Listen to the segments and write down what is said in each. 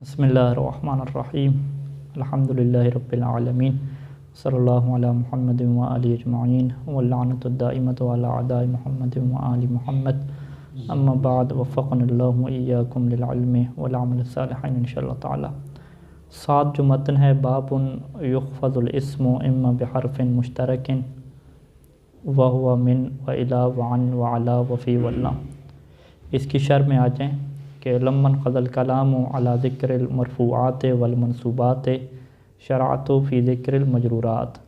بسم اللہ الرحمن الرحیم الحمدللہ رب العالمین صلی اللہ علی محمد وآلہ اجمعین واللعنۃ الدائمۃ علی اعداء محمد وآل محمد اما بعد وفقنا اللہ وإیاکم للعلم والعمل الصالح انشاءاللہ تعالی۔ ساتھ جو متن ہے باب یخفض الاسم اما بحرف مشترک وهو من وإلی وعن وعلا وفی واللہ۔ اس کی شرح میں آ جائیں کہ لمن قضى الکلام علی ذکر المرفوعات والمنصوبات شرعت فی ذکر المجرورات،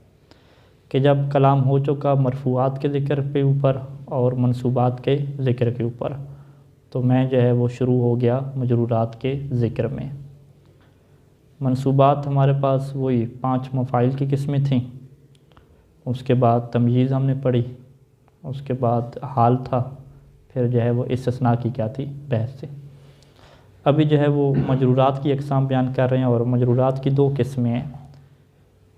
کہ جب کلام ہو چکا مرفوعات کے ذکر کے اوپر اور منصوبات کے ذکر کے اوپر، تو میں جو ہے وہ شروع ہو گیا مجرورات کے ذکر میں۔ منصوبات ہمارے پاس وہی 5 مفاعل کی قسمیں تھیں، اس کے بعد تمییز ہم نے پڑھی، اس کے بعد حال تھا، پھر جو ہے وہ استثناء کی کیا تھی بحث سے۔ ابھی جو ہے وہ مجرورات کی اقسام بیان کر رہے ہیں، اور مجرورات کی 2 قسمیں ہیں۔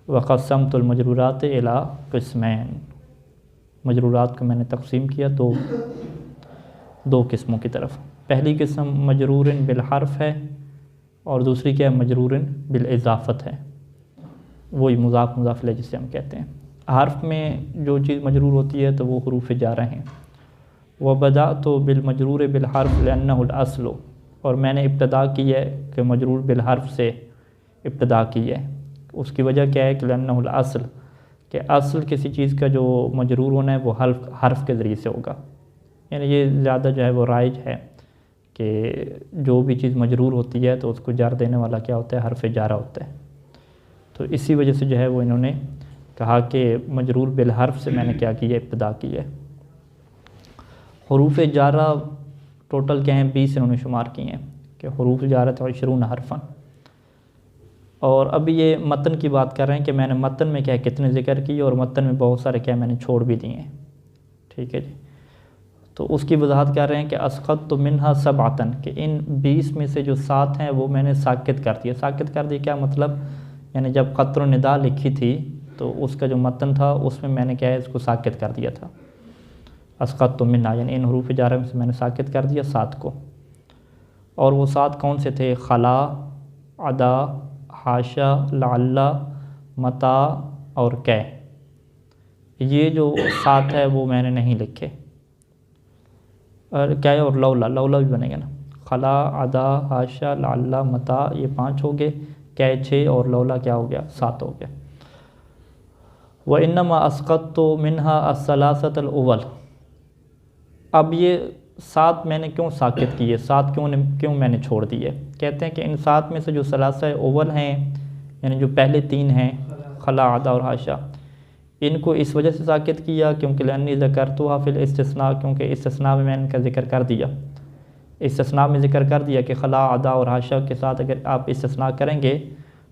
وقسمت المجرورات الی قسمین، مجرورات کو میں نے تقسیم کیا دو قسموں کی طرف۔ پہلی قسم مجرور بالحرف ہے، اور دوسری کیا ہے مجرور بالاضافت ہے، وہی مضاف مضاف الیہ جسے ہم کہتے ہیں۔ حرف میں جو چیز مجرور ہوتی ہے تو وہ حروف جارہ ہیں۔ وبدأت بالمجرور بالحرف لأنہ الاصل، اور میں نے ابتدا کی ہے کہ مجرور بالحرف سے ابتدا کی ہے۔ اس کی وجہ کیا ہے کہ لأنہ الاصل، کہ اصل کسی چیز کا جو مجرور ہونا ہے وہ حرف کے ذریعے سے ہوگا، یعنی یہ زیادہ جو ہے وہ رائج ہے کہ جو بھی چیز مجرور ہوتی ہے تو اس کو جر دینے والا کیا ہوتا ہے، حرف جارہ ہوتا ہے۔ تو اسی وجہ سے جو ہے وہ انہوں نے کہا کہ مجرور بالحرف سے میں نے کیا کی ہے، ابتدا کی ہے۔ حروف جارہ ٹوٹل کیا ہیں 20 انہوں نے شمار کی ہیں، کہ حروف جارہ 20 حرفاً۔ اور ابھی یہ متن کی بات کر رہے ہیں کہ میں نے متن میں کیا کتنے ذکر کیے، اور متن میں بہت سارے کیا میں نے چھوڑ بھی دیے ہیں، ٹھیک ہے جی۔ تو اس کی وضاحت کر رہے ہیں کہ اسقطت منہا سبعۃ، کہ ان 20 میں سے جو 7 ہیں وہ میں نے ساکت کر دیا۔ ساکت کر دیا کیا مطلب، یعنی جب قطر و ندا لکھی تھی تو اس کا جو متن تھا اس میں نے کیا ہے اس کو ساکت کر دیا تھا۔ اسقطت منہا یعنی ان حروف جارہ میں سے میں نے ساکت کر دیا 7 کو، اور وہ 7 کون سے تھے؟ خلا، عدا، حاشا، لعل، متى اور کی۔ یہ جو 7 ہے وہ میں نے نہیں لکھے، اور کی اور لولا بھی بنے گا نا۔ خلا، عدا، حاشا، لعل، متى یہ 5 ہو گئے، کی 6 اور لولا کیا ہو گیا 7 ہو گیا۔ وَإِنَّمَا أَسْقَطْتُ مِنْهَا الثَّلَاثَةَ الْأُوَّلَ، اب یہ 7 میں نے کیوں ساکت کیے، 7 کیوں میں نے چھوڑ دیے؟ کہتے ہیں کہ ان 7 میں سے جو ثلاثہ اول ہیں، یعنی جو پہلے 3 ہیں خلا، عدا اور حاشا، ان کو اس وجہ سے ساکت کیا کیونکہ لأنی ذکرتها فی الاستثناء، کیونکہ استثناء میں نے ان کا ذکر کر دیا۔ استثناء میں ذکر کر دیا کہ خلا، عدا اور حاشا کے ساتھ اگر آپ استثناء کریں گے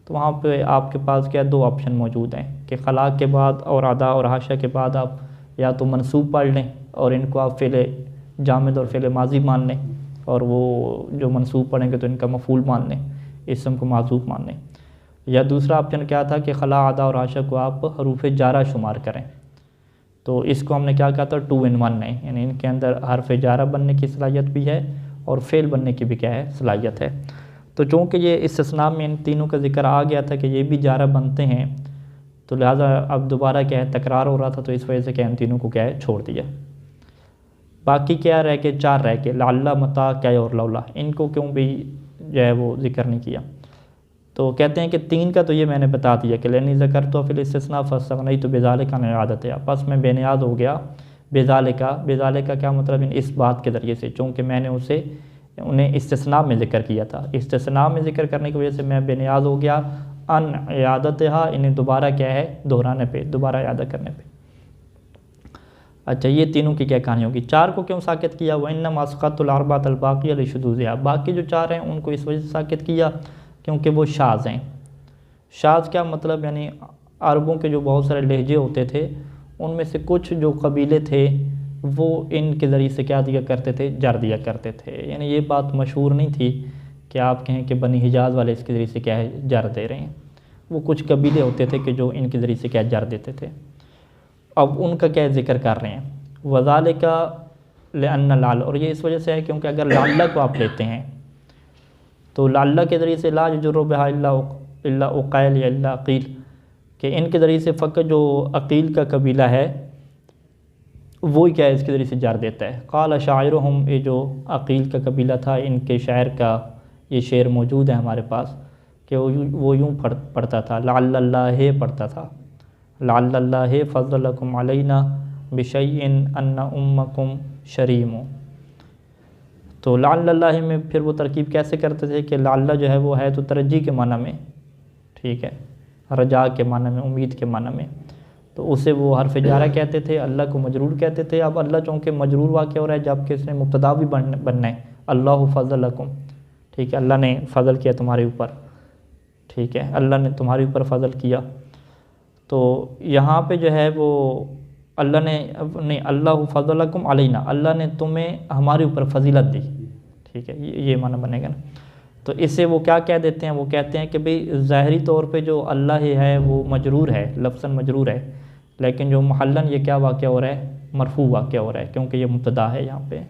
تو وہاں پہ آپ کے پاس کیا 2 آپشن موجود ہیں، کہ خلا کے بعد اور عدا اور حاشا کے بعد آپ یا تو منصوب پڑھ لیں اور ان کو آپ فعل جامد اور فعل ماضی مان لیں، اور وہ جو منصوب پڑھیں گے تو ان کا مفعول مان لیں، اسم کو معذوف مان لیں، یا دوسرا آپشن کیا تھا کہ خلا، عدا اور حاشا کو آپ حروف جارہ شمار کریں۔ تو اس کو ہم نے کیا کہا تھا 2 in 1 ہے، یعنی ان کے اندر حرف جارہ بننے کی صلاحیت بھی ہے اور فعل بننے کی بھی کیا ہے صلاحیت ہے۔ تو چونکہ یہ استثناء میں ان تینوں کا ذکر آ گیا تھا کہ یہ بھی جارہ بنتے ہیں، تو لہٰذا اب دوبارہ کیا ہے تکرار ہو رہا تھا، تو اس وجہ سے کیا ان تینوں کو کیا ہے چھوڑ دیا۔ باقی کیا رہ کے 4 رہ کے لعل، متى، کی اور لولا، ان کو کیوں بھی جو ہے وہ ذکر نہیں کیا؟ تو کہتے ہیں کہ 3 کا تو یہ میں نے بتا دیا کہ لأنی ذکرت فی الاستثناء فاستغنیت بذلک عن اعادتها، بس میں بے نیاز ہو گیا بذلک کیا مطلب اس بات کے ذریعے سے، چونکہ میں نے انہیں استثناء میں ذکر کیا تھا، استثناء میں ذکر کرنے کی وجہ سے میں بے نیاز ہو گیا ان اعادتها، انہیں دوبارہ کیا ہے دہرانے پہ، دوبارہ اعادہ کرنے پہ۔ اچھا یہ تینوں کی کیا کہانی ہوگی؟ 4 کو کیوں ساکت کیا؟ وَإِنَّمَا أَسْقَطْتُ الْأَرْبَعَةَ الْبَاقِيَةَ لِشُذُوذِهَا، باقی جو 4 ہیں ان کو اس وجہ سے ساکت کیا کیونکہ وہ شاذ ہیں۔ شاذ کیا مطلب، یعنی عربوں کے جو بہت سارے لہجے ہوتے تھے ان میں سے کچھ جو قبیلے تھے وہ ان کے ذریعے سے کیا دیا کرتے تھے، جر دیا کرتے تھے، یعنی یہ بات مشہور نہیں تھی کہ آپ کہیں کہ بنی حجاز والے اس کے ذریعے سے کیا ہے جر دے رہے ہیں، وہ کچھ قبیلے ہوتے تھے کہ جو ان کے ذریعے سے کیا جر دیتے تھے۔ اب ان کا کیا ذکر کر رہے ہیں، وَذَلِكَ لِأَنَّ لعل، اور یہ اس وجہ سے ہے کیونکہ اگر لعل کو آپ لیتے ہیں تو لعلہ کے ذریعے سے لا یجر بہا الا عقیل یا الا عقیل، کہ ان کے ذریعے سے فقط جو عقیل کا قبیلہ ہے وہی کیا ہے اس کے ذریعے سے جر دیتا ہے۔ قال شاعرہم، یہ جو عقیل کا قبیلہ تھا ان کے شاعر کا یہ شعر موجود ہے ہمارے پاس، کہ وہ یوں پڑھتا تھا، لعل اللہ پڑھتا تھا، لعل اللہ فضلکم علینا بشیء ان امکم شریم۔ تو لعل اللہ میں پھر وہ ترکیب کیسے کرتے تھے کہ لعل جو ہے وہ ہے تو ترجی کے معنی میں، ٹھیک ہے، رجا کے معنی میں، امید کے معنی میں، تو اسے وہ حرف جارہ کہتے تھے، اللہ کو مجرور کہتے تھے۔ اب اللہ چونکہ مجرور واقع ہو رہا ہے جبکہ اس نے مبتدا بھی بننا ہے، اللہ فضلکم، ٹھیک ہے، اللہ نے فضل کیا تمہارے اوپر، ٹھیک ہے، اللہ نے تمہارے اوپر فضل کیا۔ تو یہاں پہ جو ہے وہ اللہ نے نہیں، اللہ فضلکم علینا، اللہ نے تمہیں ہمارے اوپر فضیلت دی، ٹھیک ہے، یہ معنی بنے گا نا۔ تو اس سے وہ کیا کہہ دیتے ہیں، وہ کہتے ہیں کہ بھئی ظاہری طور پہ جو اللہ ہی ہے وہ مجرور ہے، لفظاً مجرور ہے، لیکن جو محلاً یہ کیا واقع ہو رہا ہے، مرفوع واقع ہو رہا ہے، کیونکہ یہ مبتدا ہے یہاں پہ۔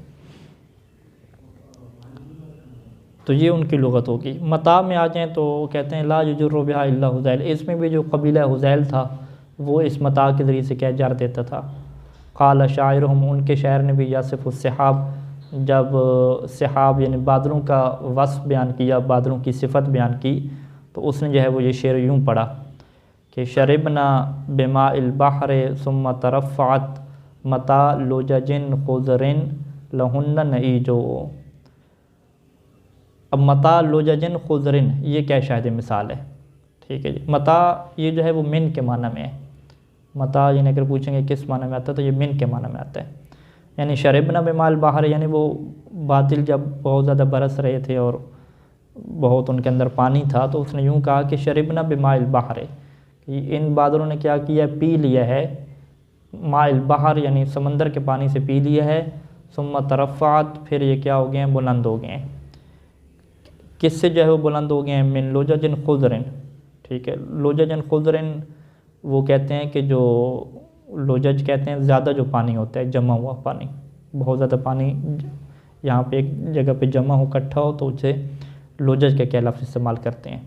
تو یہ ان کی لغت ہوگی۔ متاع میں آ جائیں تو کہتے ہیں لا یجر بہا الا حذیل، اس میں بھی جو قبیلہ حذیل تھا وہ اس متاع کے ذریعے سے کیا جر دیتا تھا۔ قال شاعرہم، ان کے شاعر نے بھی یاسف السحاب، جب سحاب یعنی بادلوں کا وصف بیان کیا، بادلوں کی صفت بیان کی، تو اس نے جو ہے وہ یہ شعر یوں پڑھا کہ شربنا بماء البحر ثم ترفعت متاع لجج خضر لہن نعیجو۔ اب متاع لجج خضر یہ کیا شاہد مثال ہے، ٹھیک ہے جی۔ متاع یہ جو ہے وہ من کے معنی میں ہے، متاع یعنی اگر پوچھیں گے کس معنی میں آتا ہے تو یہ من کے معنی میں آتا ہے، یعنی شربنا بماء البحر یعنی وہ بادل جب بہت زیادہ برس رہے تھے اور بہت ان کے اندر پانی تھا، تو اس نے یوں کہا کہ شربنا بماء البحر، ان بادلوں نے کیا کیا، پی لیا ہے، ماء البحر یعنی سمندر کے پانی سے پی لیا ہے، ثم ترفعت پھر یہ کیا ہو گئے ہیں، بلند ہو گئے ہیں۔ کس سے جو ہے وہ بلند ہو گئے ہیں، من لجج خضر، ٹھیک ہے، لجج خضر وہ کہتے ہیں کہ جو لجج کہتے ہیں زیادہ جو پانی ہوتا ہے، جمع ہوا پانی، بہت زیادہ پانی یہاں پہ ایک جگہ پہ جمع ہو اکٹھا ہو تو اسے لجج کا کیا لفظ استعمال کرتے ہیں۔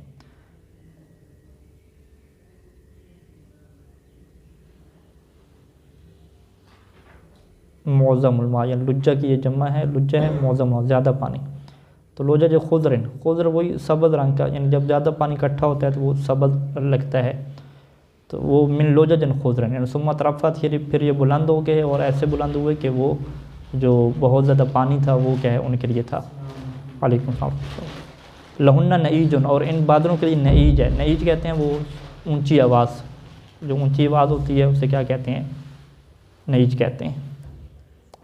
معظم الماء یعنی لجہ کی یہ جمع ہے، لجہ ہے معظم، زیادہ پانی، تو لجج خضر، خضر وہی سبز رنگ کا، یعنی جب زیادہ پانی اکٹھا ہوتا ہے تو وہ سبز لگتا ہے، تو وہ من لجج خضر یعنی ثم ترفعت پھر یہ بلند ہو گئے، اور ایسے بلند ہوئے کہ وہ جو بہت زیادہ پانی تھا وہ کیا ہے ان کے لیے تھا۔ علیکم السلام۔ لہن نعیج، اور ان بادلوں کے لیے نعیج ہے، نعیج کہتے ہیں وہ اونچی آواز، جو اونچی آواز ہوتی ہے اسے کیا کہتے ہیں، نعیج کہتے ہیں۔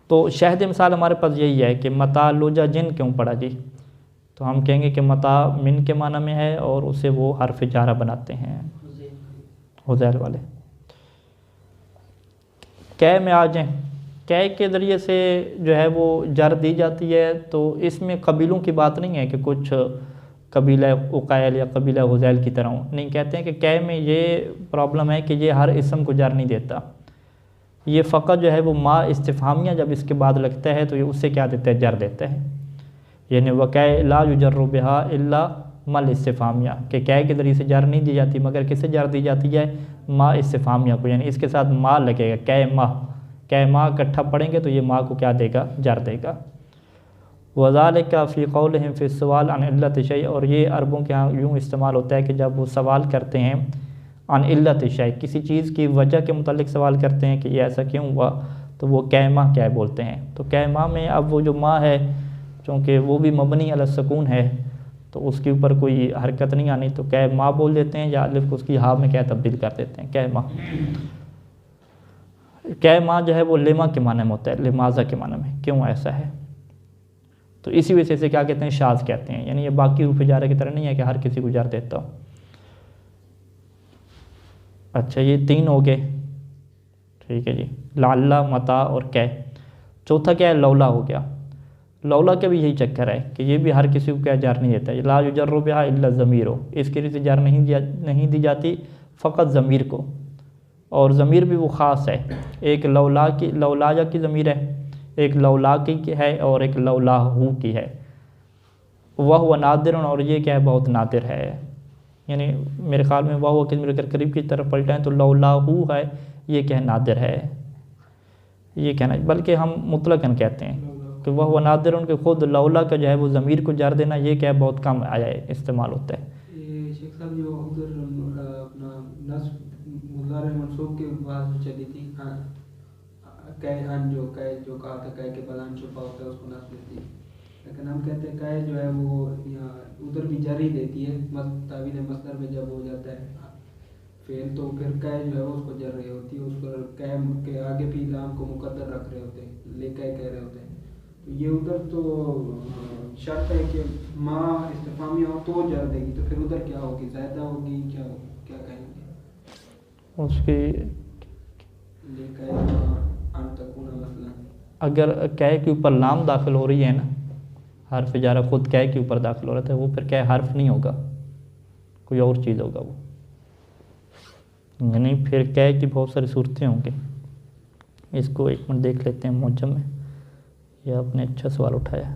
تو شاہد مثال ہمارے پاس یہی ہے کہ متاع لجج کیوں پڑھا جی، تو ہم کہیں گے کہ متاع من کے معنی میں ہے اور اسے وہ حرف جارہ بناتے ہیں، حذیل والے۔ کہ میں آ جائیں، کہ کے ذریعے سے جو ہے وہ جر دی جاتی ہے، تو اس میں قبیلوں کی بات نہیں ہے کہ کچھ قبیلہ عقیل یا قبیلہ حذیل کی طرح ہوں، نہیں، کہتے ہیں کہ میں یہ پرابلم ہے کہ یہ ہر اسم کو جر نہیں دیتا، یہ فقط جو ہے وہ ما استفہامیہ جب اس کے بعد لگتا ہے تو یہ اس سے کیا دیتا ہے، جر دیتا ہے، یعنی وَكَيْ لَا يُجَرُّ بِهَا إِلَّا مَا الْاِسْتِفْهَامِيَہ، کہ کے ذریعے سے جر نہیں دی جاتی مگر کسے جر دی جاتی ہے، ما استفہامیہ کو، یعنی اس کے ساتھ ما لگے گا، کہ ما اکٹھا پڑھیں گے تو یہ ما کو کیا دے گا، جر دے گا۔ وَذَلِكَ فِي قَوْلِهِمْ فِي السُّؤَالِ عَنْ عِلَّةِ شَيْءٍ، اور یہ عربوں کے ہاں یوں استعمال ہوتا ہے کہ جب وہ سوال کرتے ہیں عن علت شیء، کسی چیز کی وجہ کے متعلق سوال کرتے ہیں کہ یہ ایسا کیوں ہوا، تو وہ کیما کیا بولتے ہیں، تو کیما میں اب وہ جو ما ہے چونکہ وہ بھی مبنی علی السکون ہے تو اس کے اوپر کوئی حرکت نہیں آنی، تو کہ ما بول دیتے ہیں یا الف کو اس کی ہا میں کیا تبدیل کر دیتے ہیں، کہ ما۔ کہ ما جو ہے وہ لما کے معنی میں ہوتا ہے، لماذا کے معنی میں، کیوں ایسا ہے، تو اسی وجہ سے کیا کہتے ہیں، شاذ کہتے ہیں، یعنی یہ باقی حروف جارہ کی طرح نہیں ہے کہ ہر کسی کو جر دیتا ہو۔ اچھا یہ تین ہو گئے، ٹھیک ہے جی، لعل، متاع اور کہ۔ چوتھا کیا ہے، لولا ہو گیا۔ لولا کے بھی یہی چکر ہے کہ یہ بھی ہر کسی کو کیا جر نہیں دیتا، لا یجر بہا الا الضمیر، اس کے لیے جر نہیں دی جاتی فقط ضمیر کو، اور ضمیر بھی وہ خاص ہے، ایک لولا کی ضمیر ہے، ایک لولا کی ہے اور ایک لولا ہو کی ہے، وہ نادر، اور یہ کیا ہے بہت نادر ہے، یعنی میرے خیال میں وہ کہ اگر قریب کی طرف پلٹائیں تو لولاہو ہے، یہ کیا ہے نادر ہے، یہ کہنا، بلکہ ہم مطلقاً کہتے ہیں کہ وہ نادر، ان کے خود لولا کا جو ہے وہ ضمیر کو جر دینا یہ کیا ہے بہت کم آیا ہے استعمال ہوتا ہے۔ شیخ صاحب جو ادھر اپنا نصب مضارع منصوب کے بعد چلی تھی، جو کہا تھا کہ بلان چھپا ہوتا ہے اس کو نصب دیتی ہے، لیکن ہم کہتے ہیں کہ جو ہے وہ ادھر بھی جاری دیتی ہے، تعویل مصدر میں جب ہو جاتا ہے فعل تو پھر کہ جو ہے وہ اس کو جر رہی ہوتی ہے، اس پر کہ کے آگے بھی لام کو مقدر رکھ رہے ہوتے ہیں، لے کہہ رہے ہوتے ہیں، تو یہ ادھر تو شرط ہے کہ ماں استفہامی ہو تو جر دے گی، تو پھر ادھر کیا ہوگی، زائدہ ہوگی، کیا کہیں گے اس کی لے کہہ ان تکون مثلا، اگر کہ کے اوپر لام داخل ہو رہی ہے نا، حرف جارہ خود کہ کے اوپر داخل ہو رہا تھا، وہ پھر کہ حرف نہیں ہوگا، کوئی اور چیز ہوگا وہ، یعنی پھر کہ کی بہت ساری صورتیں ہوں گی۔ اس کو ایک منٹ دیکھ لیتے ہیں معجم میں، یہ آپ نے اچھا سوال اٹھایا ہے۔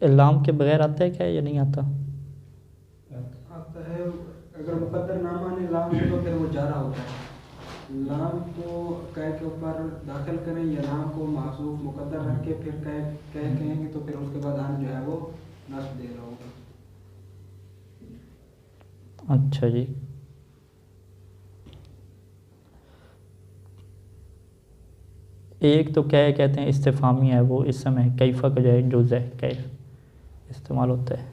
لام کے بغیر آتا ہے کیا یا نہیں آتا؟ آتا ہے، اگر مقدر نہ مانے لام سے تو پھر وہ جارہ ہوتا ہے، لام کو کہ کے اوپر داخل کریں یا لام کو محذوف مقدر رکھ کے پھر کہیں گے تو پھر اس کے بعد ہم جو ہے وہ نصب دے رہا ہوگا۔ اچھا جی، ایک تو کہتے ہیں استفہامی ہے، وہ اس سمے کیفہ کا جو ہے جز ہے، کیف استعمال ہوتا ہے۔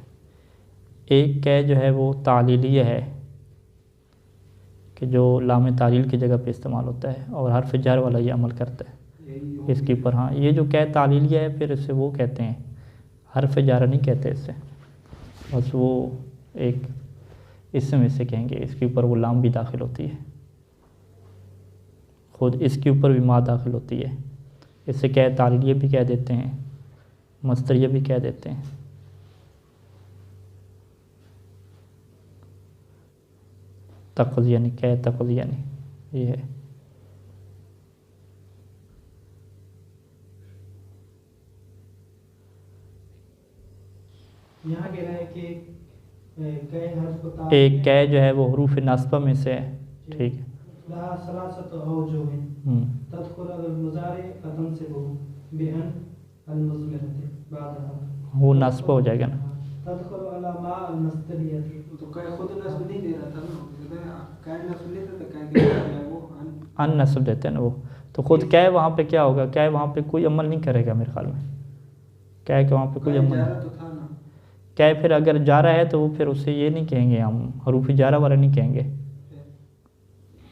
ایک کہ جو ہے وہ تعلیلیہ ہے، کہ جو لام تعلیل کی جگہ پہ استعمال ہوتا ہے، اور حرف جر والا یہ عمل کرتا ہے اس کے اوپر۔ ہاں، یہ جو کہ تعلیلیہ ہے پھر اسے وہ کہتے ہیں، حرف جارہ نہیں کہتے اسے، بس وہ ایک اسم اسے کہیں گے، اس کے اوپر وہ لام بھی داخل ہوتی ہے، خود اس کے اوپر بھی ما داخل ہوتی ہے، اسے کہ تعلیلیہ بھی کہہ دیتے ہیں، مصدریہ بھی کہہ دیتے ہیں۔ تقض یعنی کہ تقض یعنی یہ ہے۔ یہاں کہہ رہا ہے کہ ایک کہ جو ہے وہ حروف ناصبہ میں سے ہے، ٹھیک ہے، لہا ثلاثت اوجہ تدخل المضارع فتنصب بأن المضمرة بعدها، وہ ناصبہ ہو جائے گا نا، تدخل على ما المصدریہ، تو کہ خود نصب نہیں دے رہا تھا نا، کہ نصب لیتا تھا، کہ ہے وہ ان نصب دیتے ہیں نا وہ، تو خود کہ وہاں پہ کیا ہوگا، کہ وہاں پہ کوئی عمل نہیں کرے گا میرے خیال میں، کہ وہاں پہ کوئی عمل نہیں، تو تھا نا، کہ پھر اگر جارہ ہے تو وہ پھر اسے یہ نہیں کہیں گے، ہم حروف جارہ والا نہیں کہیں گے،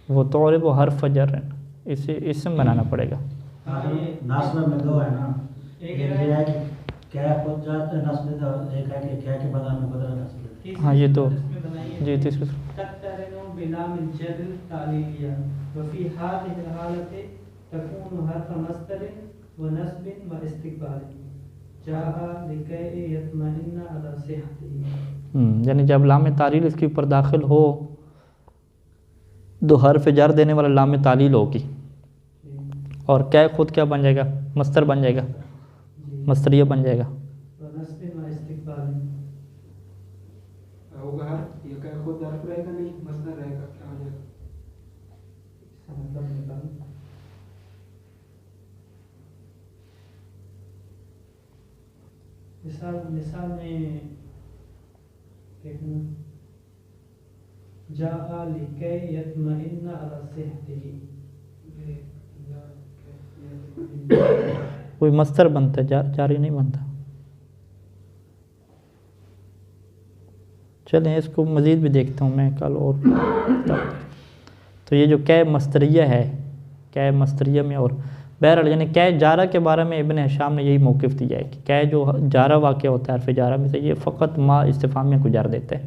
وہ طور وہ حرف جر ہے، اسے اسم بنانا پڑے گا۔ ناصبہ میں دو ہے نا، ایک ہے کہ کیا خود جات نصب دیتا ہے، ایک ہے کہ کیا کے بدن میں بدل نصب دیتا ہے۔ ہاں یہ تو جی تیسری تقترن بلام الجر تعلیلیہ وفی هذه الحالة تكون حرف مصدر ونصب واستقبال جاء لكي يطمئن على صحته، یعنی جب لام تعلیل اس کے اوپر داخل ہو تو حرف جر دینے والا لام تعلیل ہوگی، اور کہ خود کیا بن جائے گا، مصدر بن جائے گا، مصدریہ بن جائے گا، ونصب واستقبال ہوگا، یہ کہ خود حرف رہے گا نہیں مصدر رہے گا، کیا ہو جائے گا، مطلب نکال مثال میں جاء لكي يطمئن على صحته، کوئی مصدر بنتا ہے، جاری نہیں بنتا۔ چلیں اس کو مزید بھی دیکھتا ہوں میں کل اور، تو یہ جو کہ مصدریہ ہے، کہ مصدریہ میں، اور بہرحال یعنی کہ جارہ کے بارے میں ابن ہشام نے یہی موقف دیا ہے کہ جو جارہ واقع ہوتا ہے حرف جارہ میں سے، یہ فقط ما استفہامیہ کو جر دیتا ہے،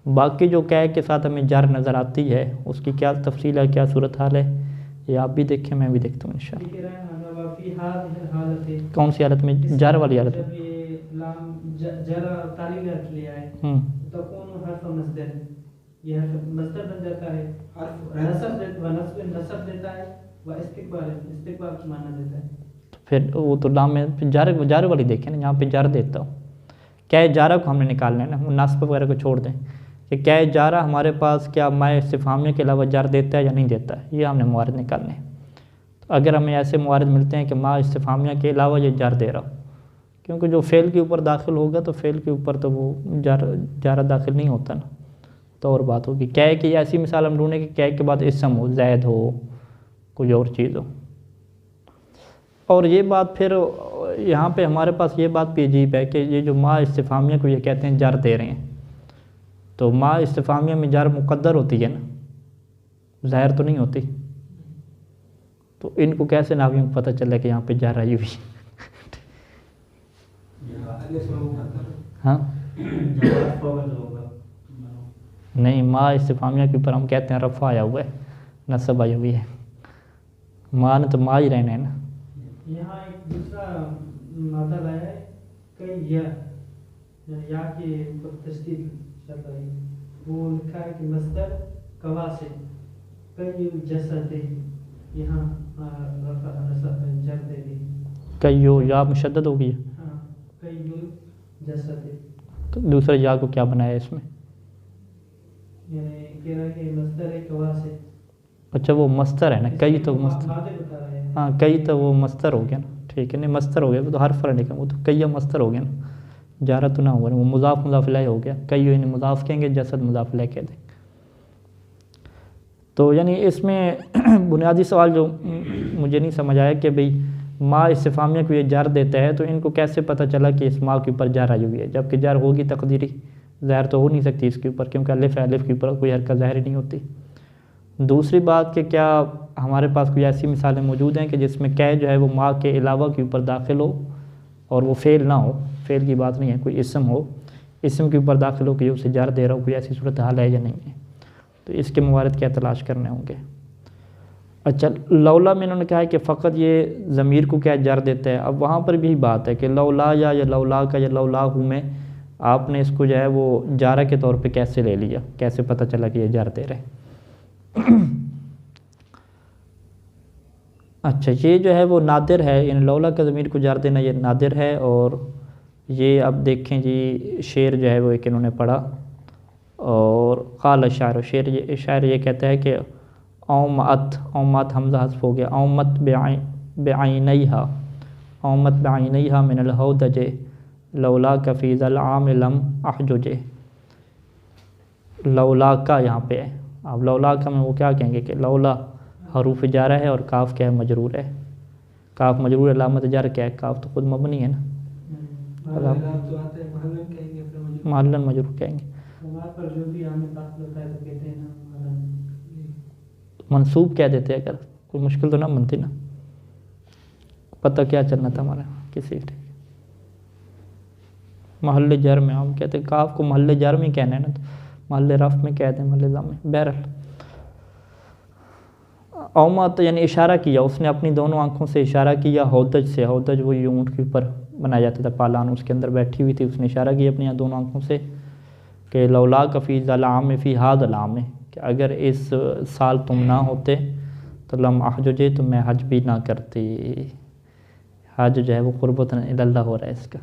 باقی جو کہ کے ساتھ ہمیں جر نظر آتی ہے اس کی کیا تفصیل ہے، کیا صورتحال ہے، یہ آپ بھی دیکھیں، میں بھی دیکھتا ہوں انشاءاللہ۔ کون سی حالت میں، جر والی حالت میں؟ لام جرا تعلیل حرف لے آئے تکون حرف مصدر، یہ حرف مصدر بن جاتا ہے، نصب دیتا ہے و استقبال کی معنی دیتا ہے. پھر وہ تو لام میں جار والی دیکھیں نا، یہاں پہ جار دیتا ہوں. کیا جارہ کو ہم نے نکالنا ہے نا، وہ نصب وغیرہ کو چھوڑ دیں کہ کیا جارہ ہمارے پاس کیا ماء استفہامیہ کے علاوہ جار دیتا ہے یا نہیں دیتا ہے، یہ ہم نے موارد نکالنے ہیں. تو اگر ہمیں ایسے موارد ملتے ہیں کہ ماء استفہامیہ کے علاوہ یہ جار دے رہا ہو، کیونکہ جو فعل کے اوپر داخل ہوگا تو فعل کے اوپر تو وہ جارہ داخل نہیں ہوتا نا، تو اور بات ہوگی. کیا ہے کہ ایسی مثال ہم ڈھونڈیں کہ کیا ہے کے بعد اسم ہو، زید ہو، کوئی اور چیز ہو. اور یہ بات پھر یہاں پہ ہمارے پاس یہ بات بھی عجیب ہے کہ یہ جو ماء استفہامیہ کو یہ کہتے ہیں جار دے رہے ہیں، تو ماء استفہامیہ میں جار مقدر ہوتی ہے نا، ظاہر تو نہیں ہوتی. تو ان کو کیسے ناویوں کو پتہ چلا کہ یہاں پہ جار آئی ہوئی؟ ہاں نہیں، ماء استفہامیہ کے اوپر ہم کہتے ہیں رفع آیا ہوا ہے، نصب آئی ہوئی ہے. ماء نے تو ماء ہی رہنا ہے نا. یہاں ایک دوسرا مادہ لایا ہے کئی یا کی تشدید شرط ہے، وہ لکھا ہے کہ مصدر کوا سے کئی جسد، یہاں رفع نصب جر دے دی، کئی یا مشدد ہو گئی ہے. ہاں کئی جسد. تو دوسرے یا کو کیا بنایا اس میں؟ یعنی کہہ رہا ہے کہ مصدر ہے کوا سے. اچھا وہ مصدر ہے نا، کئی تو مصدر، مادے بتا رہے ہیں. ہاں کئی تو وہ مصدر ہو گیا نا، ٹھیک ہے. نہیں مصدر ہو گیا، وہ تو حرف نہیں کہ وہ تو کئی مصدر ہو گیا نا، جارہ تو نہ ہوا نا، وہ مضاف الیہ ہو گیا. کئی انہیں مضاف کہیں گے، جسد مضاف الیہ کہہ دیں. تو یعنی اس میں بنیادی سوال جو مجھے نہیں سمجھ آیا کہ بھئی ماء استفہامیہ کو یہ جار دیتا ہے، تو ان کو کیسے پتہ چلا کہ اس ماء کے اوپر جار آئی ہوئی ہے، جبکہ جار ہوگی تقدیری، ظاہر تو ہو نہیں سکتی اس کے اوپر، کیونکہ الف کے اوپر کوئی حرکت ظاہر نہیں ہوتی. دوسری بات کہ کیا ہمارے پاس کوئی ایسی مثالیں موجود ہیں کہ جس میں کہ جو ہے وہ ماء کے علاوہ کے اوپر داخل ہو اور وہ فعل نہ ہو، فعل کی بات نہیں ہے، کوئی اسم ہو، اسم کے اوپر داخل ہو کہ یہ اسے جار دے رہا ہو، کوئی ایسی صورتحال ہے یا نہیں ہے. تو اس کے موارد کیا تلاش کرنے ہوں گے. اچھا لولا میں انہوں نے کہا ہے کہ فقط یہ ضمیر کو کیا جار دیتا ہے. اب وہاں پر بھی بات ہے کہ لولا یا لولا کا یا لولا ہوں میں آپ نے اس کو جو ہے وہ جارہ کے طور پہ کیسے لے لیا، کیسے پتہ چلا کہ یہ جار دے رہے. اچھا یہ جو ہے وہ نادر ہے، یعنی لولا کا ضمیر کو جار دینا یہ نادر ہے. اور یہ اب دیکھیں جی شعر جو ہے وہ ایک انہوں نے پڑھا، اور قال شاعر، شاعر یہ کہتا ہے کہ اومت حمزہ حذف ہو گیا، اومت بعینیہا، اومت بعینیہا من الہودج لولا کا فی ذا العام لم احجج. لولا کا یہاں پہ ہے، اب لولا کا میں وہ کیا کہیں گے کہ لولا حروف جارہ ہے اور کاف کیا ہے، مجرور ہے. کاف مجرور، علامت جار کیا ہے، کاف تو خود مبنی ہے نا، محلن مجرور کہیں گے. منصوب کہہ دیتے اگر کوئی مشکل تو نہ بنتی نا، پتہ کیا چلنا تھا ہمارا کسی محل جر میں. ہم کہتے ہیں کاف کو محل جر میں کہنا ہے نا، تو محل رفع میں کہہ دیں، محل ضم میں. بہرحال اومت یعنی اشارہ کیا، اس نے اپنی دونوں آنکھوں سے اشارہ کیا ہودج سے. ہودج وہ اونٹ کے اوپر بنایا جاتا تھا پالان، اس کے اندر بیٹھی ہوئی تھی، اس نے اشارہ کیا اپنی دونوں آنکھوں سے کہ لولا کا فی ذا العام فی ھذا العام، کہ اگر اس سال تم نہ ہوتے تو لم احجج، تو میں حج بھی نہ کرتی. حج جو ہے وہ قربۃ الی اللہ ہو رہا ہے اس کا.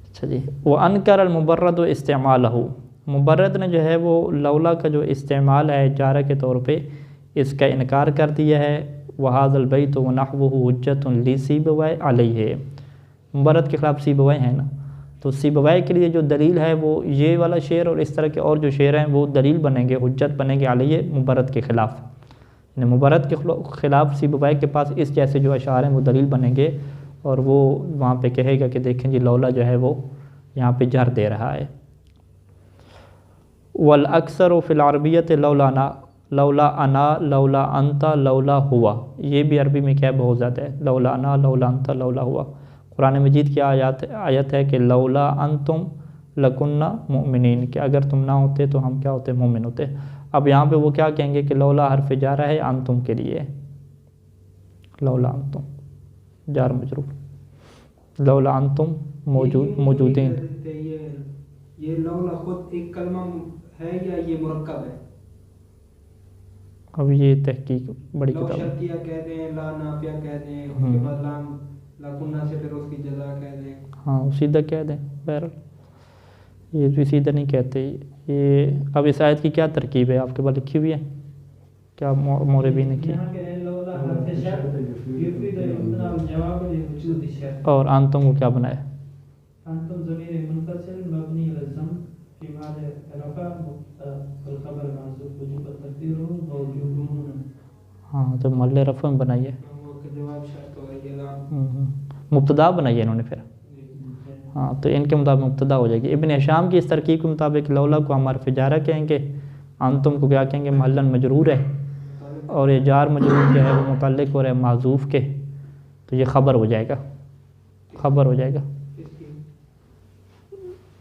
اچھا جی وانکر المبرد استعمالہ، مبرد نے جو ہے وہ لولا کا جو استعمال ہے جارہ کے طور پہ اس کا انکار کر دیا ہے. وہذا البیت ونحوہ حجۃ لسیبویہ علیہ، مبرد کے خلاف سیبویہ ہیں نا، تو سیبویہ کے لیے جو دلیل ہے وہ یہ والا شعر اور اس طرح کے اور جو شعر ہیں وہ دلیل بنیں گے، حجت بنیں گے علیہ مبرد کے خلاف. یعنی مبرد کے خلاف سیبویہ کے پاس اس جیسے جو اشعار ہیں وہ دلیل بنیں گے، اور وہ وہاں پہ کہے گا کہ دیکھیں جی لولا جو ہے وہ یہاں پہ جر دے رہا ہے. والاکثر فی العربیت لولا انا لولا انتا لولا ہوا، یہ بھی عربی میں کیا بہت زیادہ ہے، لولا انا لولا انتا لولا ہوا. قرآن مجید کی آیت ہے کہ لولا انتم لکننا مؤمنین، کہ اگر تم نہ ہوتے تو ہم کیا ہوتے، مومن ہوتے. اب یہاں پہ وہ کیا کہیں گے کہ لولا حرف جارہ ہے انتم کے لیے، لولا انتم جار مجرور، لولا انتم موجودین. یہ لولا خود ایک کلمہ ہے یا یہ مرکب ہے؟ اب یہ تحقیق بڑی لو کتاب ہے. شرطیہ کہہ دیں، لا نافیہ کہہ دیں، اس کے بعد لام لا کنہ سے پھر اس کی جزا کہہ دیں. ہاں سیدھا کہہ دیں. بہرحال یہ بھی سیدھا نہیں کہتے. یہ اب اس آیت کی کیا ترکیب ہے آپ کے پاس لکھی ہوئی ہے؟ کیا موربی نے کی؟ یہاں پہ لولا حرف شرط یفید امتناع الجواب لوجود الشرط. اور انتم کو کیا بنایا؟ انتم ضمیر منفصل مبنی علی الضم فی محل رفع والخبر محذوف وجوب التقدیر موجودون. ہاں تو محل رفع میں بنائی ہے. وہ کا جواب شرط ہو رہی ہے لام. مبتدا بنائی ہے انہوں نے پھر. ہاں تو ان کے مطابق مبتدا ہو جائے گی. ابن ہشام کی اس ترکیب کے مطابق لولا کو ہم حرف جارہ کہیں گے، انتم کو کیا کہیں گے؟ محلاً مجرور ہے، اور یہ جار مجرور جو ہے وہ متعلق ہو رہا ہے محذوف کے، تو یہ خبر ہو جائے گا. خبر ہو جائے گا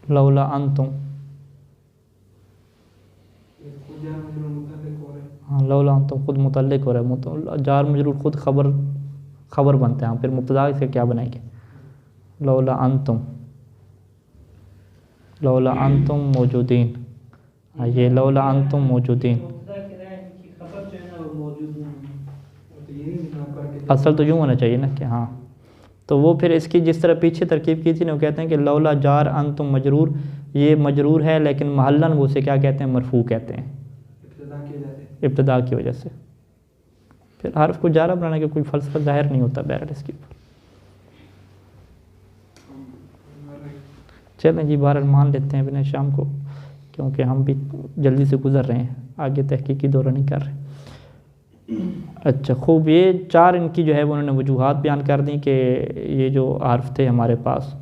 لولا انتم. ہاں لولا انتم خود متعلق ہو رہا ہے، جار مجرور خود خبر بنتے ہیں. پھر مبتدا سے کیا بنائیں گے؟ لولا انتم موجودین. ہاں یہ لولا انتم موجودین. اصل تو یوں ہونا چاہیے نا کہ ہاں. تو وہ پھر اس کی جس طرح پیچھے ترکیب کی تھی نا، وہ کہتے ہیں کہ لولا جار انتم مجرور، یہ مجرور ہے لیکن محلاً وہ اسے کیا کہتے ہیں؟ مرفوع کہتے ہیں ابتدا کی وجہ سے. پھر حرف کو جارہ بنانے کا کوئی فلسفہ ظاہر نہیں ہوتا بہرحال اس کے اوپر. چلیں جی بہرحال مان لیتے ہیں ابن شام کو، کیونکہ ہم بھی جلدی سے گزر رہے ہیں، آگے تحقیقی دورہ نہیں کر رہے. اچھا خوب. یہ چار ان کی جو ہے وہ انہوں نے وجوہات بیان کر دیں کہ یہ جو حرف تھے ہمارے پاس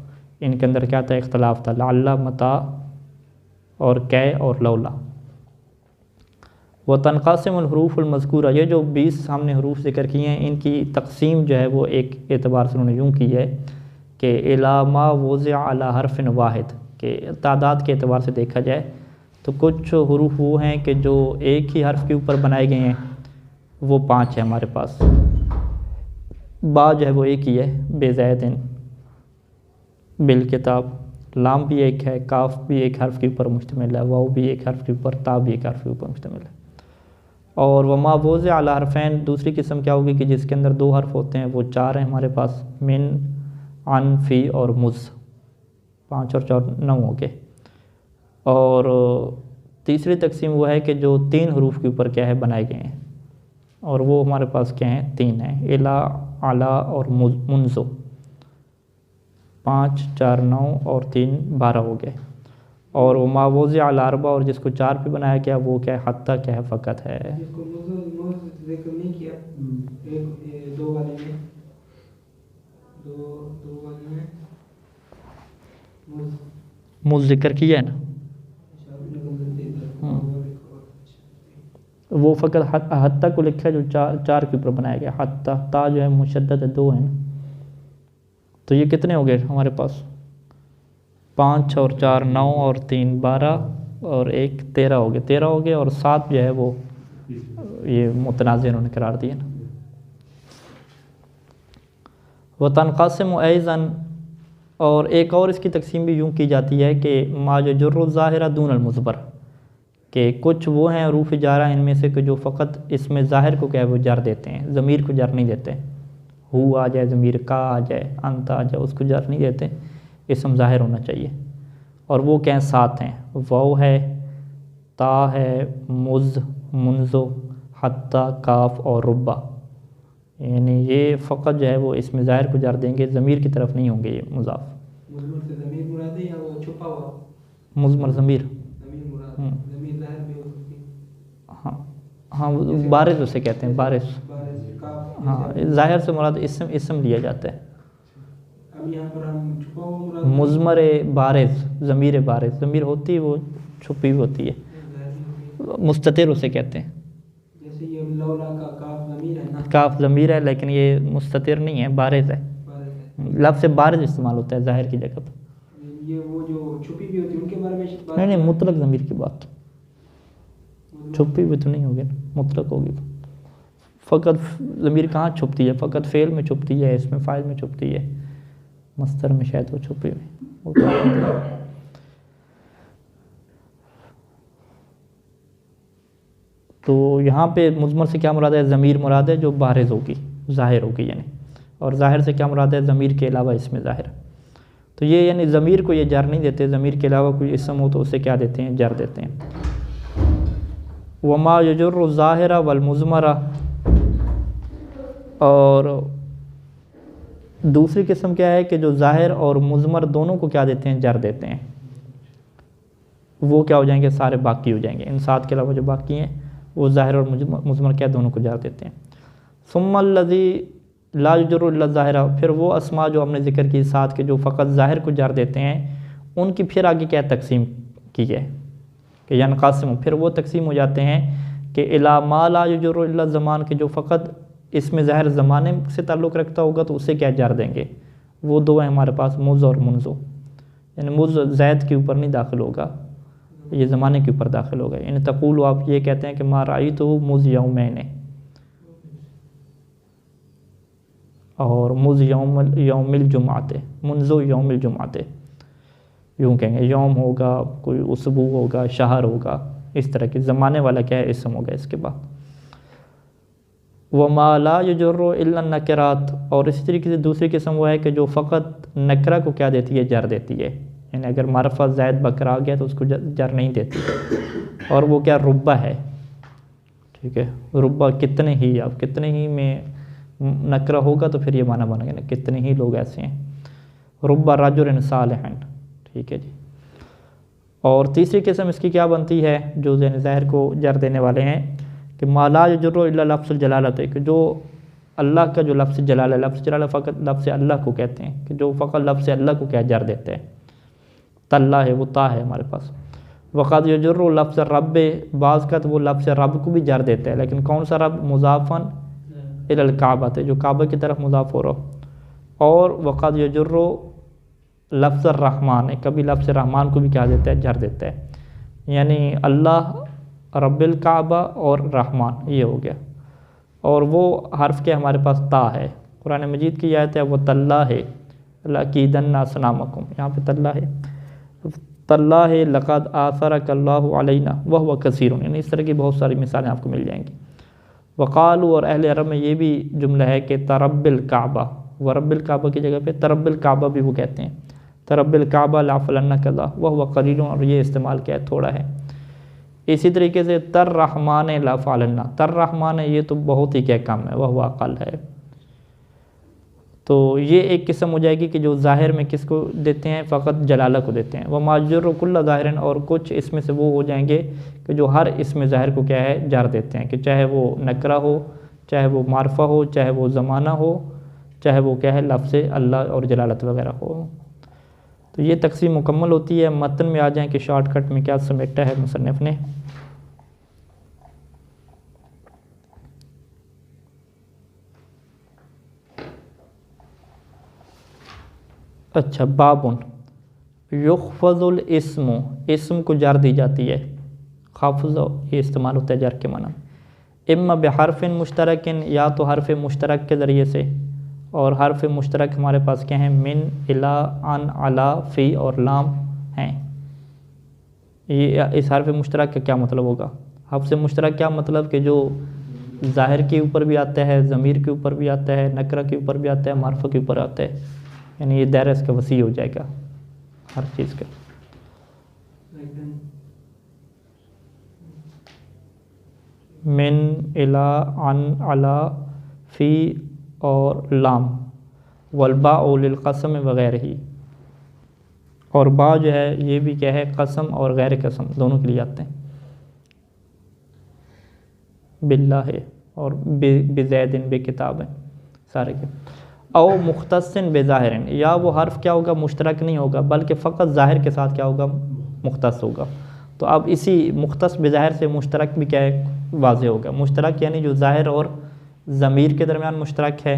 ان کے اندر کیا تھا؟ اختلاف تھا. لعل، متا اور کی اور لولا. وہ تنقاسم الحروف المذکورہ، یہ جو 20 ہم نے حروف ذکر کیے ہیں ان کی تقسیم جو ہے وہ ایک اعتبار سے انہوں نے یوں کی ہے کہ الی ما وضع علی حرف واحد، کہ تعداد کے اعتبار سے دیکھا جائے تو کچھ حروف وہ ہیں کہ جو ایک ہی حرف کے اوپر بنائے گئے ہیں، وہ 5 ہے ہمارے پاس. با جو ہے وہ ایک ہی ہے، بے زیدن بالکتاب. لام بھی ایک ہے، کاف بھی ایک حرف کے اوپر مشتمل ہے، واو بھی ایک حرف کے اوپر، تا بھی ایک حرف کے اوپر مشتمل ہے. اور وما وضع علی حرفین دوسری قسم کیا ہوگی کہ جس کے اندر 2 حرف ہوتے ہیں، وہ 4 ہیں ہمارے پاس، من، عن، فی اور مز. 5 اور 4 9 ہو گئے. اور تیسری تقسیم وہ ہے کہ جو 3 حروف کے اوپر کیا ہے بنائے گئے ہیں، اور وہ ہمارے پاس کیا ہیں؟ 3 ہیں، الا، علا اور منزو. 5 4 9 اور 3 12 ہو گئے. اور وہ ما وضع علی اربع، اور جس کو 4 پہ بنایا گیا وہ کیا ہے؟ حتی کیا ہے؟ فقط ہے. جس کو موز ذکر نہیں کیا، ایک 2 والے میں 2 والے میں مز ذکر کیا ہے نا، وہ فقط حتی کو لکھا ہے جو 4 کے اوپر بنایا گیا. حتی تا جو ہے مشدد ہے، 2 ہے نا. تو یہ کتنے ہو گئے ہمارے پاس؟ 5 اور 4 9 اور 3 12 اور 1 13 ہو گئے. 13 ہو گئے اور 7 جو ہے وہ یہ متنازع انہوں نے قرار دیا نا. وتنقسم ایضاً، اور ایک اور اس کی تقسیم بھی یوں کی جاتی ہے کہ ما یجر الظاہر دون المضمر، کہ کچھ وہ ہیں حروف جارہ ان میں سے کہ جو فقط اس میں ظاہر کو کیا ہے وہ جر دیتے ہیں، ضمیر کو جر نہیں دیتے. ہو آ جائے ضمیر، کا آ جائے، انت آ جائے، اس کو جر نہیں دیتے، اسم ظاہر ہونا چاہیے. اور وہ کہیں 7 ہیں، واو ہے، تا ہے، مز، منزو، حتی، کاف اور ربا. یعنی یہ فقط جو ہے وہ اس میں ظاہر کو جر دیں گے، ضمیر کی طرف نہیں ہوں گے یہ مضاف. مضمر سے ضمیر مراد ہے یا وہ چھپا ہوا؟ مضمر ضمیر. ضمیر مراد ہے، ضمیر ظاہر بھی ہو سکتی ہے. ہاں ہاں بارز اسے کہتے ہیں، بارز. ہاں ظاہر سے مراد اسم لیا جاتا ہے. اب یہاں پر ہم چھپا ہوا مراد مضمر بارز، ضمیر بارز، ضمیر ہوتی ہے وہ چھپی ہوئی ہوتی ہے، مستتر اسے کہتے ہیں. جیسے یہ لولا کا کاف ضمیر ہے نا، کاف ضمیر ہے لیکن یہ مستتر نہیں ہے، بارز ہے. لفظ بارز استعمال ہوتا ہے ظاہر کی جگہ پہ. یہ وہ جو چھپی بھی ہوتی ہے ان کے بارے میں نہیں مطلق ضمیر کی بات، چھپی بھی تو نہیں ہوگی نا، مطلق ہوگی. فقط ضمیر کہاں چھپتی ہے؟ فقط فعل میں چھپتی ہے، اس میں فاعل میں چھپتی ہے. مصدر میں شاید وہ چھپی ہوئی تو یہاں پہ مضمر سے کیا مراد ہے؟ ضمیر مراد ہے جو بارز ہوگی، ظاہر ہوگی یعنی، اور ظاہر سے کیا مراد ہے؟ ضمیر کے علاوہ اس میں ظاہر۔ تو یہ یعنی ضمیر کو یہ جر نہیں دیتے، ضمیر کے علاوہ کوئی اسم ہو تو اسے کیا دیتے ہیں؟ جر دیتے ہیں۔ وما یجر الظاہر والمضمر، اور دوسری قسم کیا ہے کہ جو ظاہر اور مضمر دونوں کو کیا دیتے ہیں؟ جر دیتے ہیں۔ وہ کیا ہو جائیں گے؟ سارے باقی ہو جائیں گے، ان سات کے علاوہ جو باقی ہیں وہ ظاہر اور مضمر کیا دونوں کو جر دیتے ہیں۔ ثم الذی لا یجر الا الظاہر، پھر وہ اسماء جو ہم نے ذکر کی سات کے جو فقط ظاہر کو جر دیتے ہیں، ان کی پھر آگے کیا تقسیم کی ہے کہ ینقاسم، پھر وہ تقسیم ہو جاتے ہیں کہ الی ما لا یجر الا الزمان، کہ جو فقط اس میں ظاہر زمانے سے تعلق رکھتا ہوگا تو اسے کیا جر دیں گے۔ وہ دو ہیں ہمارے پاس، مز اور منزو، یعنی مز زید کے اوپر نہیں داخل ہوگا، یہ زمانے کے اوپر داخل ہوگا۔ یعنی تقول آپ یہ کہتے ہیں کہ ما رأیتہ مز یومین، اور مز یوم الجمعۃ، منذ یوم الجمعۃ، یوں کہیں گے یوم ہوگا، کوئی اسبوع ہوگا، شہر ہوگا، اس طرح کی زمانے والا کیا ہے؟ اسم ہوگا اس کے بعد۔ وما لا یجر الا النکرات، اور اسی طریقے سے دوسری قسم وہ ہے کہ جو فقط نکرہ کو کیا دیتی ہے؟ جر دیتی ہے، یعنی اگر معرفہ زائد بکر آ گیا تو اس کو جر نہیں دیتی، اور وہ کیا؟ ربہ ہے، ٹھیک ہے، ربہ کتنے ہی، اب کتنے ہی میں نکرہ ہوگا تو پھر یہ معنی بنے گا نا کتنے ہی لوگ ایسے ہیں، ربہ رجل صالح، ٹھیک ہے جی۔ اور تیسری قسم اس کی کیا بنتی ہے جو ظاہر کو جر دینے والے ہیں کہ ما لا یجر الا لفظ الجلالۃ، کہ جو اللہ کا جو لفظ جلالہ، لفظ جلالہ فقط لفظ اللہ کو کہتے ہیں، کہ جو فقط لفظ اللہ کو کیا جر دیتے ہیں، تاللہ ہے، وہ تا ہے ہمارے پاس۔ وقد یجر لفظ رب، بعض کا تو وہ لفظ رب کو بھی جر دیتا ہے، لیکن کون سا رب؟ مضافاً الی الکعبۃ، جو کعبہ کی طرف مضاف ہو رہا ہو۔ اور وقد یجر لفظ الرحمن، کبھی لفظ رحمان کو بھی کیا دیتا ہے؟ جر دیتا ہے، یعنی اللہ رب الکعبہ اور رحمان، یہ ہو گیا۔ اور وہ حرف کے ہمارے پاس تا ہے، قرآن مجید کی آیت ہے وہ تاللہ لأکیدن اصنامکم، یہاں پہ تاللہ ہے، تاللہ لقد آثرک اللہ علینا وہو کثیر، یعنی اس طرح کی بہت ساری مثالیں آپ کو مل جائیں گی۔ وقالو، اور اہل عرب میں یہ بھی جملہ ہے کہ ترب الکعبہ، ورب الکعبہ کی جگہ پہ ترب الکعبہ بھی وہ کہتے ہیں، ترب الکعبہ لافلن کذا وہو قلیل، اور یہ استعمال کیا ہے؟ تھوڑا ہے۔ اسی طریقے سے تر رحمان لا فعلنا، تر رحمان یہ تو بہت ہی کیا کم ہے، وہ اقل ہے۔ تو یہ ایک قسم ہو جائے گی کہ جو ظاہر میں کس کو دیتے ہیں؟ فقط جلالہ کو دیتے ہیں۔ وما یجر کل ظاہر، اور کچھ اس میں سے وہ ہو جائیں گے کہ جو ہر اسم ظاہر کو کیا ہے؟ جر دیتے ہیں، کہ چاہے وہ نکرہ ہو، چاہے وہ معرفہ ہو، چاہے وہ زمانہ ہو، چاہے وہ کیا ہے؟ لفظ اللہ اور جلالت وغیرہ ہو۔ تو یہ تقسیم مکمل ہوتی ہے۔ متن میں آ جائیں کہ شارٹ کٹ میں کیا سمیٹا ہے مصنف نے۔ اچھا، بابن یخفض الاسم، اسم کو جر دی جاتی ہے، خفض یہ استعمال ہوتا ہے جر کے معنی، اما بحرف مشترک، یا تو حرف مشترک کے ذریعے سے، اور حرف مشترک ہمارے پاس کیا ہیں؟ من، الا، عن، علی، فی اور لام ہیں۔ یہ اس حرف مشترک کا کیا مطلب ہوگا؟ حرف مشترک کیا مطلب کہ جو ظاہر کے اوپر بھی آتا ہے، ضمیر کے اوپر بھی آتا ہے، نکرہ کے اوپر بھی آتا ہے، معرفہ کے اوپر آتا ہے، یعنی یہ دائرہ اس کا وسیع ہو جائے گا ہر چیز کا۔ من، الا، عن، علی، فی اور لام، والباء للقسم وغیرہ ہی، اور با جو ہے یہ بھی کیا ہے؟ قسم اور غیر قسم دونوں کے لیے آتے ہیں، باللہ اور بزید، بکتاب، سارے کے۔ او مختص بظاہر، یا وہ حرف کیا ہوگا؟ مشترک نہیں ہوگا بلکہ فقط ظاہر کے ساتھ کیا ہوگا؟ مختص ہوگا۔ تو اب اسی مختص بظاہر سے مشترک بھی کیا ہے؟ واضح ہوگا۔ مشترک یعنی جو ظاہر اور ضمیر کے درمیان مشترک ہے،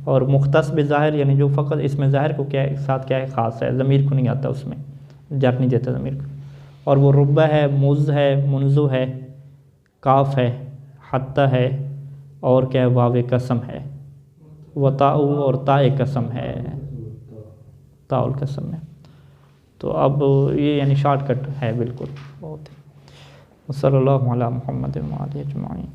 اور مختص بظاہر یعنی جو فقط اس میں ظاہر کو کیا ہے؟ ساتھ کیا ہے؟ خاص ہے، ضمیر کو نہیں آتا، اس میں جر نہیں دیتا ضمیر کو۔ اور وہ ربہ ہے، مز ہے، منزو ہے، کاف ہے، حتی ہے، اور کیا ہے؟ واو قسم ہے، وطاؤ اور تاء قسم ہے، تاء القسم میں. تو اب یہ یعنی شارٹ کٹ ہے بالکل بہت ہی. صلی اللہ علی محمد و آلہ اجمعین.